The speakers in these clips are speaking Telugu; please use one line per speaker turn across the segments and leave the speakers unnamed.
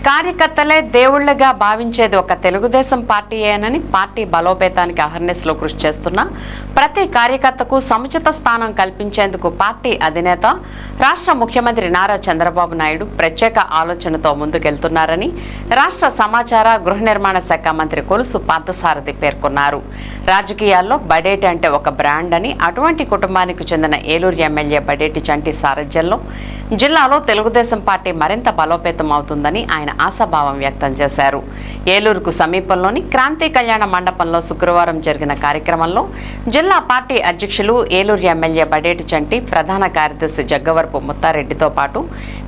కార్యకర్తలే దేవుళ్లుగా భావించేది ఒక తెలుగుదేశం పార్టీయేనని పార్టీ బలోపేతానికి అహర్నిశలో కృషి చేస్తున్న ప్రతి కార్యకర్తకు సముచిత స్థానం కల్పించేందుకు పార్టీ అధినేత రాష్ట్ర ముఖ్యమంత్రి నారా చంద్రబాబు నాయుడు ప్రత్యేక ఆలోచనతో ముందుకెళ్తున్నారని రాష్ట్ర సమాచార గృహ నిర్మాణ శాఖ మంత్రి కొలుసు పార్థసారథి పేర్కొన్నారు. రాజకీయాల్లో బడేటి అంటే ఒక బ్రాండ్ అని, అటువంటి కుటుంబానికి చెందిన ఏలూరు ఎమ్మెల్యే బడేటి చంటి సారథ్యంలో జిల్లాలో తెలుగుదేశం పార్టీ మరింత బలోపేతం అవుతుందని ఆయన ఆశాభావం వ్యక్తం చేశారు. ఏలూరుకు సమీపంలోని క్రాంతి కళ్యాణ మండపంలో శుక్రవారం జరిగిన కార్యక్రమంలో జిల్లా పార్టీ అధ్యక్షులు ఏలూరు ఎమ్మెల్యే బడేటి చంటి, ప్రధాన కార్యదర్శి జగ్గవరపు ముత్తారెడ్డితో పాటు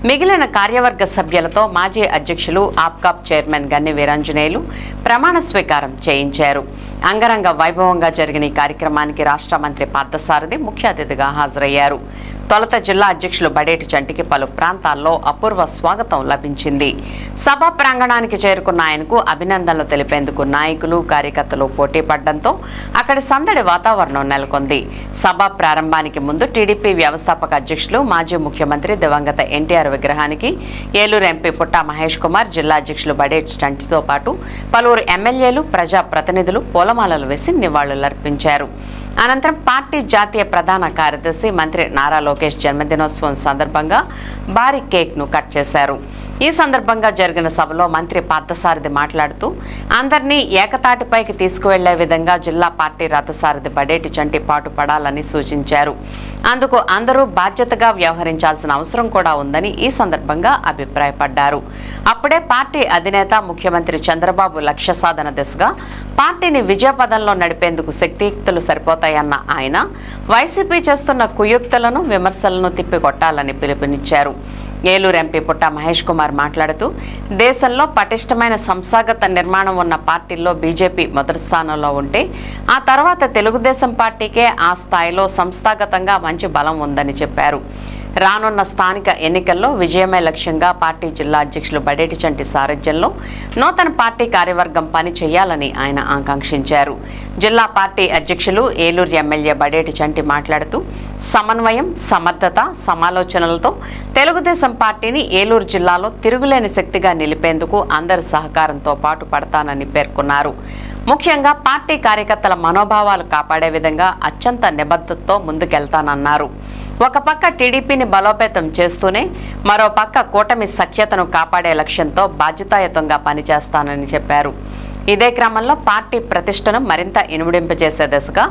మిగిలిన కార్యవర్గ సభ్యులతో మాజీ అధ్యక్షులు ఆప్కాప్ చైర్మన్ గన్ని వీరాంజనేయులు ప్రమాణ స్వీకారం చేయించారు. అంగరంగ వైభవంగా జరిగిన ఈ కార్యక్రమానికి రాష్ట్ర మంత్రి పార్థసారథి ముఖ్య అతిథిగా హాజరయ్యారు. తొలుత జిల్లా అధ్యక్షులు బడేటి చంటికి పలు ప్రాంతాల్లో అపూర్వ స్వాగతం లభించింది. సభా ప్రాంగణానికి చేరుకున్న ఆయనకు అభినందనలు తెలిపేందుకు నాయకులు, కార్యకర్తలు పోటీ పడడంతో అక్కడి సందడి వాతావరణం నెలకొంది. సభ ప్రారంభానికి ముందు టీడీపీ వ్యవస్థాపక అధ్యక్షులు, మాజీ ముఖ్యమంత్రి దివంగత ఎన్టీఆర్ విగ్రహానికి ఏలూరు ఎంపీ పుట్టా మహేష్ కుమార్, జిల్లా అధ్యక్షులు బడేటి చంటితో పాటు పలువురు ఎమ్మెల్యేలు, ప్రజా ప్రతినిధులు పూలమాలలు వేసి నివాళులర్పించారు. అనంతరం పార్టీ జాతీయ ప్రధాన కార్యదర్శి మంత్రి నారా లోకేష్ జన్మదినోత్సవం సందర్భంగా భారీ కేక్ను కట్ చేశారు. ఈ సందర్భంగా జరిగిన సభలో మంత్రి పార్థసారథి మాట్లాడుతూ అందరినీ ఏకతాటిపైకి తీసుకువెళ్లే విధంగా జిల్లా పార్టీ రథసారథి బడేటి చంటి పాటుపడాలని సూచించారు. అందుకు అందరూ బాధ్యతగా వ్యవహరించాల్సిన అవసరం కూడా ఉందని ఈ సందర్భంగా అభిప్రాయపడ్డారు. అప్పుడే పార్టీ అధినేత ముఖ్యమంత్రి చంద్రబాబు లక్ష్య సాధన దిశగా పార్టీని విజయపథంలో నడిపేందుకు శక్తియుక్తులు సరిపోతాయన్న ఆయన వైసీపీ చేస్తున్న కుయుక్తులను, విమర్శలను తిప్పికొట్టాలని పిలుపునిచ్చారు. ఏలూరు ఎంపీ పుట్టా మహేష్ కుమార్ మాట్లాడుతూ దేశంలో పటిష్టమైన సంస్థాగత నిర్మాణం ఉన్న పార్టీల్లో బీజేపీ మొదటి స్థానంలో ఉంటే ఆ తర్వాత తెలుగుదేశం పార్టీకే ఆ స్థాయిలో సంస్థాగతంగా మంచి బలం ఉందని చెప్పారు. రానున్న స్థానిక ఎన్నికల్లో విజయమే లక్ష్యంగా పార్టీ జిల్లా అధ్యక్షులు బడేటి చంటి సారథ్యంలో నూతన పార్టీ కార్యవర్గం పని చేయాలని ఆయన ఆకాంక్షించారు. జిల్లా పార్టీ అధ్యక్షులు ఏలూరు ఎమ్మెల్యే బడేటి చంటి మాట్లాడుతూ సమన్వయం, సమర్థత, సమాలోచనలతో తెలుగుదేశం పార్టీని ఏలూరు జిల్లాలో తిరుగులేని శక్తిగా నిలిపేందుకు అందరి సహకారంతో పాటు పడతానని పేర్కొన్నారు. ముఖ్యంగా పార్టీ కార్యకర్తల మనోభావాలు కాపాడే విధంగా అత్యంత నిబద్ధతతో ముందుకెళ్తానన్నారు. ఒక పక్క టీడీపీని బలోపేతం చేస్తూనే మరో పక్క కూటమి సఖ్యతను కాపాడే లక్ష్యంతో బాధ్యతాయుతంగా పనిచేస్తానని చెప్పారు. ఇదే క్రమంలో పార్టీ ప్రతిష్టను మరింత ఇనుమడింపజేసే దిశగా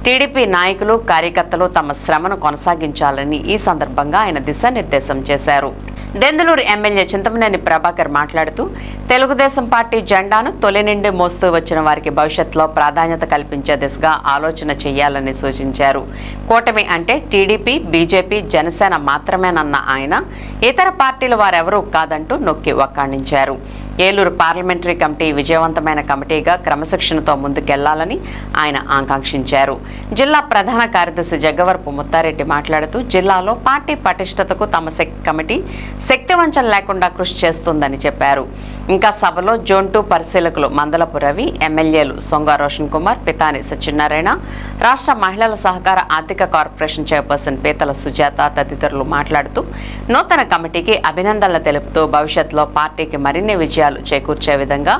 టీడీపీ నాయకులు, కార్యకర్తలు తమ శ్రమను కొనసాగించాలని ఈ సందర్భంగా ఆయన దిశానిర్దేశం చేశారు. దెందులూరు ఎమ్మెల్యే చింతమనేని ప్రభాకర్ మాట్లాడుతూ తెలుగుదేశం పార్టీ జెండాను తొలి నుండి మోస్తూ వచ్చిన వారికి భవిష్యత్తులో ప్రాధాన్యత కల్పించే దిశగా ఆలోచన చేయాలని సూచించారు. కూటమి అంటే టీడీపీ, బీజేపీ, జనసేన మాత్రమేనన్న ఆయన ఇతర పార్టీల వారెవరూ కాదంటూ నొక్కి వక్కాణించారు. ఏలూరు పార్లమెంటరీ కమిటీ విజయవంతమైన కమిటీగా క్రమశిక్షణతో ముందుకెళ్లాలని ఆయన ఆకాంక్షించారు. జిల్లా ప్రధాన కార్యదర్శి జగ్గవరపు ముత్తారెడ్డి మాట్లాడుతూ జిల్లాలో పార్టీ పటిష్టతకు తమ కమిటీ శక్తివంచన లేకుండా కృషి చేస్తుందని చెప్పారు. ఇంకా సభలో జోన్ 2 పరిశీలకులు మందలపు రవి, ఎమ్మెల్యేలు సొంగ రోషన్ కుమార్, పితాని సత్యనారాయణ, రాష్ట్ర మహిళల సహకార ఆర్థిక కార్పొరేషన్ చైర్పర్సన్ పీతల సుజాత తదితరులు మాట్లాడుతూ నూతన కమిటీకి అభినందనలు తెలుపుతూ భవిష్యత్తులో పార్టీకి మరిన్ని విజయాలు చేకూర్చే విధంగా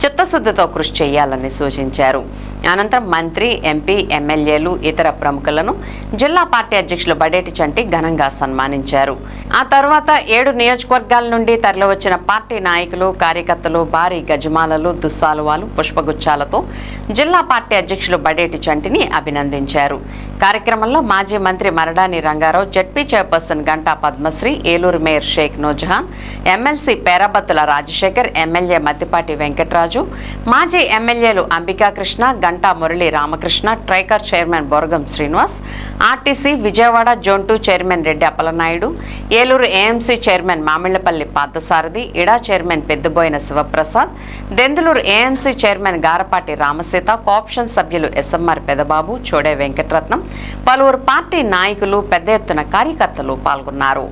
చిత్తశుద్ధితో కృషి చేయాలని సూచించారు. అనంతరం మంత్రి, ఎంపీ, ఎమ్మెల్యేలు, ఇతర ప్రముఖులను జిల్లా పార్టీ అధ్యక్షులు బడేటి చంటి ఘనంగా సన్మానించారు. ఆ తర్వాత 7 నియోజకవర్గాల నుండి తరలివచ్చిన పార్టీ నాయకులు, కార్యకర్తలు భారీ గజమాలలు, దుస్సాలువాలు, పుష్పగుచ్చాలతో జిల్లా పార్టీ అధ్యక్షులు బడేటి చంటిని అభినందించారు. కార్యక్రమంలో మాజీ మంత్రి Maradani Rangarao, ZP chairperson Ganta Padmasri, Eluru mayor Sheikh Noorjahan, MLC Perabathula Rajasekhar, MLA Maddipati Venkataraju, మాజీ ఎమ్మెల్యేలు Ambikakrishna, Ganta Murali Ramakrishna, Tricor chairman Boragam Srinivas, RTC Vijayawada zone 2 chairman Reddy Appalanaidu, Eluru AMC chairman Mamillapalli Parthasarathi, ఇడా chairman Peddaboina Sivaprasad, Denduluru AMC chairman Garapati Ramaseetha, co-option సభ్యులు ఎస్ఎంఆర్ పెదబాబు, చోడే వెంకటరత్నం, పలువురు పార్టీ నాయకులు, పెద్ద ఎత్తున కార్యకర్తలు పాల్గొన్నారు.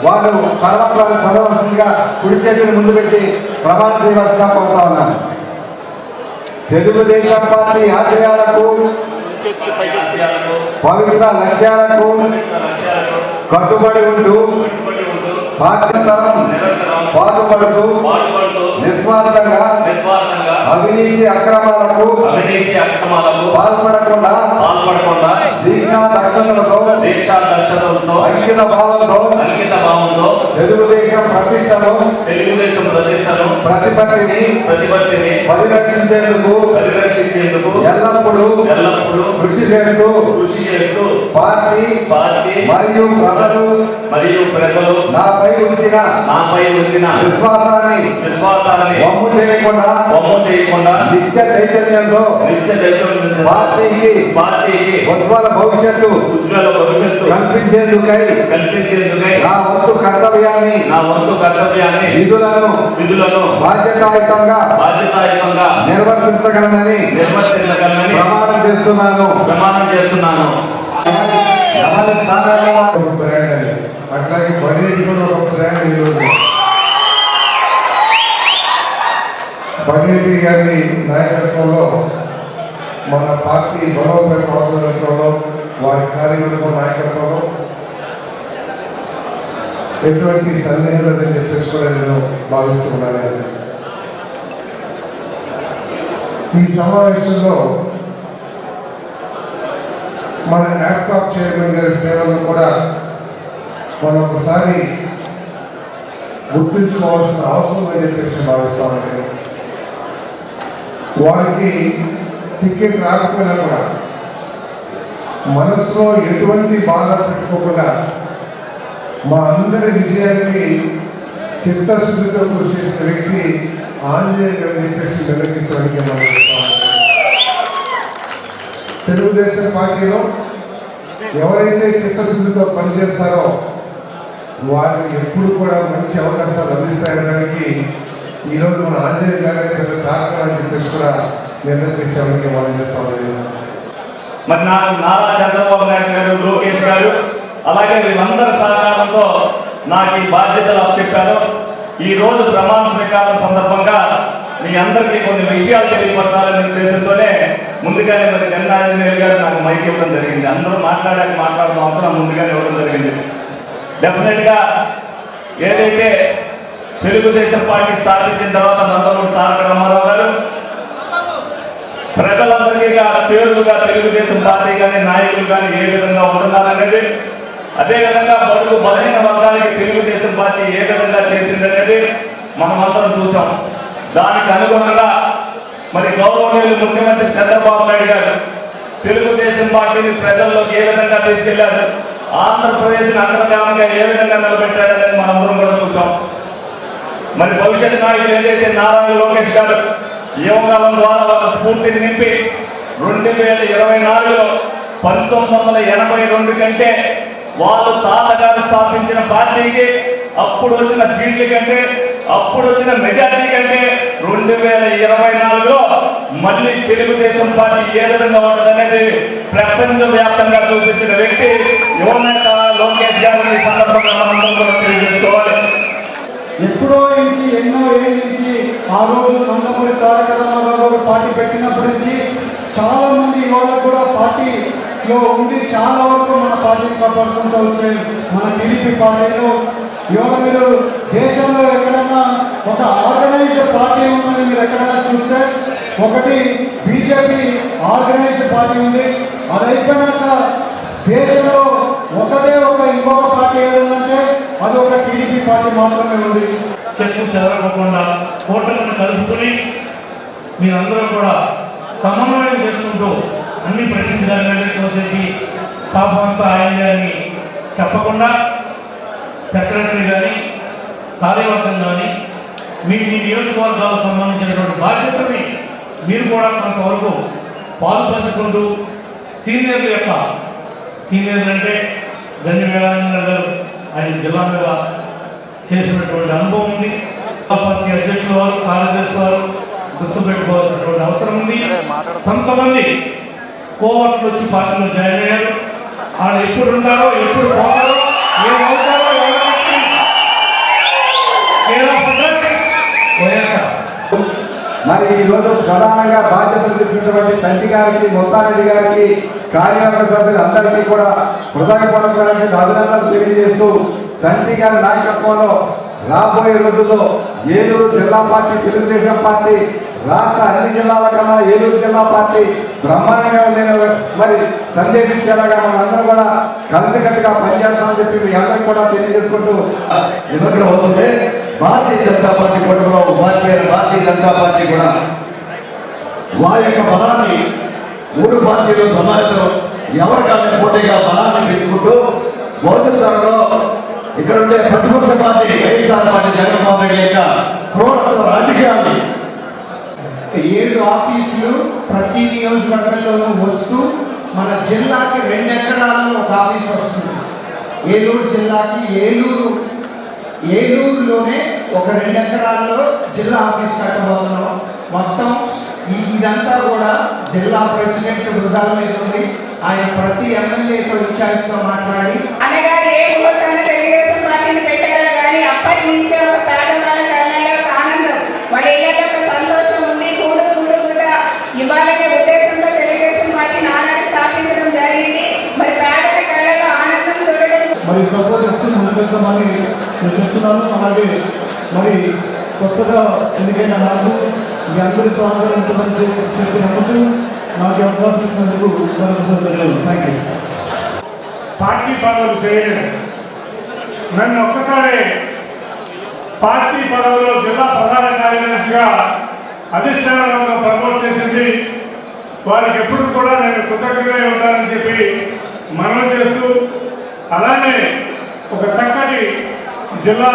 వాళ్ళు చదవలసిందిగా కుడి చేతిని ముందు పెట్టి ప్రమాణ చేయవలసిగా కోరుతా ఉన్నాను. తెలుగుదేశం పార్టీ ఆశయాలకు, పవిత్ర లక్ష్యాలకు కట్టుబడి ఉంటూ నిరంతరం పాటుపడుతూ నిస్వార్థంగా అవినీతి అక్రమాలకు పాల్పడకుండా దీక్షా దక్షతలతో అంకిత భావంతో తెలుగుదేశం ప్రతిష్టను ప్రతిపత్తిని పరిరక్షించేందుకు ఎల్లప్పుడూ కృషి చేస్తూ పార్టీ మరియు ప్రజలు నాపై ఉంచిన విశ్వాసాన్ని వమ్ము చేయకుండా నిత్య చైతన్యంతో పార్టీకి ఉజ్వల భవిష్యత్తు కల్పించేందుకై నా వంతు కర్తవ్యాన్ని విధులను బాధ్యతాయుతంగా నిర్వర్తించగలనని ప్రమాణం చేస్తున్నాను.
అట్లాగే బడ్జెట్ కూడా ఒక బ్రాండ్ ఈరోజు బడ్జెట్ గారి నాయకత్వంలో మన పార్టీ బలోపేత ఆధ్వర్యంలో వారి కార్యవర్గ నాయకత్వంలో ఎటువంటి సందేహం లేదని చెప్పేసి కూడా నేను భావిస్తున్నాను. ఈ సమావేశంలో మన ల్యాప్టాప్ చైర్మన్ గారి సేవలను కూడా మనం ఒకసారి గుర్తుంచుకోవాల్సిన అవసరం అని చెప్పేసి భావిస్తామండి. వారికి టికెట్ రాకపోయినా కూడా మనసులో ఎటువంటి బాధ పెట్టుకోకుండా మా అందరి విజయానికి చిత్తశుద్ధితో కృషి చేసిన వ్యక్తి ఆంజనేయ గారు చెప్పేసి నిర్ణయించడానికి మనం తెలుగుదేశం పార్టీలో ఎవరైతే చిత్తశుద్ధితో పనిచేస్తారో వారికి ఎప్పుడు కూడా మంచి అవకాశాలు అందిస్తాయనడానికి ఈరోజు మన ఆంజనేయ గారి కారణం అని చెప్పేసి కూడా నిర్ణయించడానికి మనం చేస్తామని
మరి నాకు నారా చంద్రబాబు నాయుడు గారు, లోకేష్ గారు, అలాగే వీళ్ళందరి సహకారంతో నాకు ఈ బాధ్యతలు అప్పచెప్పారు. ఈ రోజు ప్రమాణ స్వీకారం సందర్భంగా మీ అందరికీ కొన్ని విషయాలు తెలియపరచాలనే ఉద్దేశంతోనే ముందుగానే మరి గన్నాంజనేయ గారు నాకు మైక్ ఇవ్వడం జరిగింది. అందరూ మాట్లాడడం అవసరం ముందుగానే ఇవ్వడం జరిగింది. డెఫినెట్గా ఏదైతే తెలుగుదేశం పార్టీ స్థాపించిన తర్వాత నందమూరి తారక రామారావు గారు ప్రజలందరికీ చేరువుగా తెలుగుదేశం పార్టీ కానీ నాయకులు కానీ ఏ విధంగా ఉంటున్నారనేది, అదేవిధంగా బడుగు బలహీన వర్గానికి తెలుగుదేశం పార్టీ ఏ విధంగా చేసిందనేది మనమందరం చూసాం. దానికి అనుగుణంగా మరి గౌరవనీయులు ముఖ్యమంత్రి చంద్రబాబు నాయుడు గారు తెలుగుదేశం పార్టీని ప్రజల్లోకి ఏ విధంగా తీసుకెళ్లారు, ఆంధ్రప్రదేశ్ని అగ్రగామిగా ఏ విధంగా నిలబెట్టారనేది మనందరం కూడా చూసాం. మరి భవిష్యత్ నాయకులు ఏదైతే నారా లోకేష్ గారు యువకాలం ద్వారా వాళ్ళ స్ఫూర్తిని నింపి 2024లో 1982 కంటే వాళ్ళు తాతగారు స్థాపించిన పార్టీకి అప్పుడు వచ్చిన సీట్ల కంటే, అప్పుడు వచ్చిన మెజార్టీ కంటే 2024లో మళ్ళీ తెలుగుదేశం పార్టీ ఏ విధంగా ఉంటుందనేది ప్రపంచవ్యాప్తంగా చూపించిన వ్యక్తి యువనేత లోకేష్ గారు. ఈ సందర్భంగా మనందరం కూడా తెలియజేసుకోవాలి.
ఎప్పుడో నుంచి ఎన్నో ఏళ్ళ నుంచి ఆ రోజు నందమూరి తారక రామారావు గారు పార్టీ పెట్టినప్పటి నుంచి చాలా మంది వాళ్ళకు కూడా పార్టీలో ఉండి చాలా వరకు మన పార్టీని కాపాడుకుంటూ వచ్చాయి. మన టీడీపీ పార్టీలో ఇవాళ మీరు దేశంలో ఎక్కడైనా ఒక ఆర్గనైజ్డ్ పార్టీ ఉందని మీరు ఎక్కడైనా చూస్తే ఒకటి బీజేపీ ఆర్గనైజ్డ్ పార్టీ ఉంది. అది అయిపోయినాక దేశంలో ఒకటే ఇంకొక పార్టీ ఏదంటే అది ఒక టీడీపీ పార్టీ మాత్రమే ఉంది.
చెట్టు చెదరకుండా కోటలను కలుసుకుని మీరందరూ కూడా సమన్వయం చేసుకుంటూ అన్ని ప్రశ్నించాలని తోసేసి పాపంతా ఆయన అని చెప్పకుండా సెక్రటరీ కానీ కార్యవర్గం కానీ మీ నియోజకవర్గాలకు సంబంధించినటువంటి బాధ్యతని మీరు కూడా కొంతవరకు పాలు పంచుకుంటూ సీనియర్లు అంటే గన్ని వేళానంద గారు ఆయన జిల్లా మీద చేసినటువంటి అనుభవం ఉంది. పార్టీ అధ్యక్షుల వారు, కార్యదర్శి వారు గుర్తుపెట్టుకోవాల్సినటువంటి అవసరం ఉంది. కొంతమంది కోవర్ట్లు వచ్చి పార్టీలో జాయిన్ అయ్యారు. వాళ్ళు ఎప్పుడు ఉంటారో, ఎప్పుడు పోతారో, ఏమవుతారో
మరి మరి ఈరోజు ప్రధానంగా బాధ్యతలు తీసుకున్నటువంటి చంటి గారికి, ముత్తారెడ్డి గారికి, కార్యవర్గ సభ్యులందరికీ కూడా హృదయపూర్వకమైనటువంటి అభినందనలు తెలియజేస్తూ చంటి గారి నాయకత్వంలో రాబోయే రోజుల్లో ఏలూరు జిల్లా పార్టీ, తెలుగుదేశం పార్టీ రాష్ట్ర అన్ని జిల్లాల కన్నా ఏలూరు జిల్లా పార్టీ బ్రహ్మాండంగా ఉందని మరి సందేశించేలాగా మనందరం కూడా కలిసికట్టుగా పనిచేస్తామని చెప్పి మీ అందరికీ కూడా తెలియజేసుకుంటూ
నిమగ్నం అవుతుంటే భారతీయ జనతా పార్టీ కూడా భారతీయ జనతా పార్టీ కూడా వారి యొక్క బలాన్ని 3 పార్టీలు సమాజం ఎవరికాన్ని పోటీగా బలాన్ని పెంచుకుంటూ భవిష్యత్ తరంలో ఇక్కడ ఉండే ప్రతిపక్ష పార్టీ వైఎస్ఆర్ పార్టీ జగన్మోహన్ రెడ్డి యొక్క క్రూరత్వ రాజకీయాన్ని
7 ఆఫీసులు ప్రతి నియోజకవర్గంలోనూ వస్తూ మన జిల్లాకి 2 ఎకరాల్లో ఒక ఆఫీస్ వస్తుంది. ఏలూరు జిల్లాకి ఏలూరులోనే ఒక 2 ఎకరాల్లో జిల్లా ఆఫీస్ కట్టబోతున్నాం. మొత్తం ఇదంతా కూడా జిల్లా ప్రెసిడెంట్ భుజాల మీద ఉంది. ఆయన ప్రతి ఎమ్మెల్యేతో ఇన్ఛార్జ్తో మాట్లాడి
అనగానే ఏ ఊరికైనా తెలుగుదేశం పార్టీని పెట్టారు కానీ అప్పటి నుంచే ఒక పేదవాళ్ళ కళ్ళలో ఒక ఆనందం, వాళ్ళ ఏళ్ళలో ఒక సంతోషం ఉంది. కూడా ఇవ్వాలనే ఉద్దేశంతో తెలుగుదేశం పార్టీని ఆనాడు స్థాపించడం జరిగింది. మరి పేదల కళ్ళలో ఆనందం చూడడం
మరి సపోర్ట్ ఇస్తూ ముందుకెళ్తామని నేను చెప్తున్నాను. అలాగే మరి కొత్తగా ఎన్నికైన నాకు మీ అందరి స్వాగతం ఉంటుందని చెప్పి నమ్ముతూ నాకు అవకాశం ఇచ్చినందుకు థ్యాంక్ యూ.
పార్టీ పదవులు చేయలేదు. నన్ను ఒక్కసారి పార్టీ పదవిలో జిల్లా ప్రధాన కార్యదర్శిగా అధిష్టానంలో ప్రమోట్ చేసింది. వారికి ఎప్పుడు కూడా నేను కృతజ్ఞతగా ఉంటానని చెప్పి మనవి చేస్తూ, అలానే ఒక చక్కటి జిల్లా